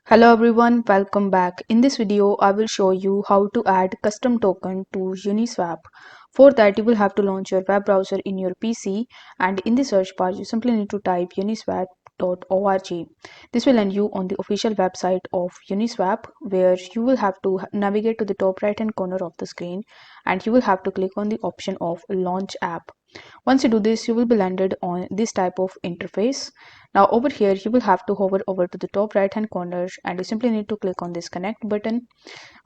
Hello everyone, welcome back. In this video, I will show you how to add custom token to Uniswap. For that, you will have to launch your web browser in your PC, and in the search bar, you simply need to type uniswap.org. This will land you on the official website of Uniswap, where you will have to navigate to the top right hand corner of the screen, and you will have to click on the option of launch app. Once you do this, you will be landed on this type of interface. Now over here, you will have to hover over to the top right hand corner and you simply need to click on this connect button.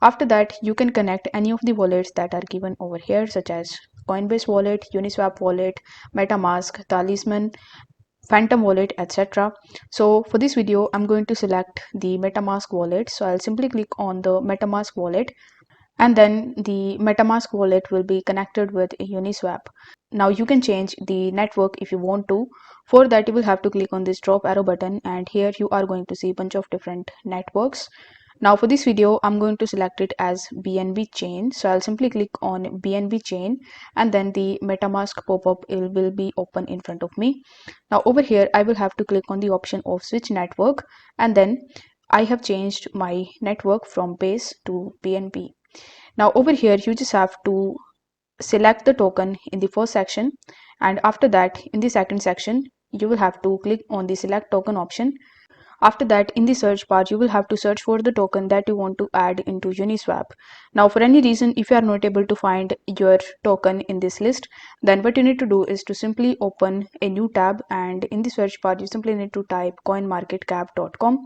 After that, you can connect any of the wallets that are given over here, such as Coinbase wallet, Uniswap wallet, MetaMask, Talisman, Phantom wallet, etc. So for this video, I'm going to select the MetaMask wallet. So I'll simply click on the MetaMask wallet, and then the MetaMask wallet will be connected with Uniswap. Now you can change the network if you want to. For that, you will have to click on this drop arrow button, and here you are going to see a bunch of different networks. Now for this video, I'm going to select it as BNB chain. So I'll simply click on BNB chain, and then the MetaMask pop-up will be open in front of me. Now over here, I will have to click on the option of switch network, and then I have changed my network from base to BNB. Now over here, you just have to select the token in the first section, and after that in the second section you will have to click on the select token option. After that, in the search bar, you will have to search for the token that you want to add into Uniswap. Now, for any reason, if you are not able to find your token in this list, then what you need to do is to simply open a new tab, and in the search bar, you simply need to type coinmarketcap.com.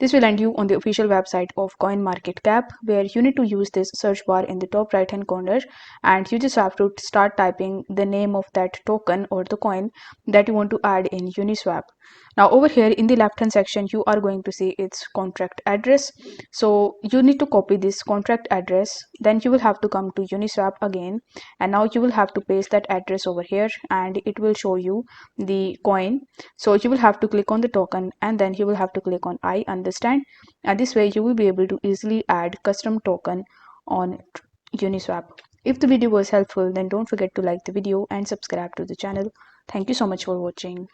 This will land you on the official website of CoinMarketCap, where you need to use this search bar in the top right hand corner, and you just have to start typing the name of that token or the coin that you want to add in Uniswap. Now over here in the left hand section, you are going to see its contract address. So you need to copy this contract address, then you will have to come to Uniswap again, and now you will have to paste that address over here, and it will show you the coin. So you will have to click on the token, and then you will have to click on I understand, and this way you will be able to easily add custom token on Uniswap. If the video was helpful, then don't forget to like the video and subscribe to the channel. Thank you so much for watching.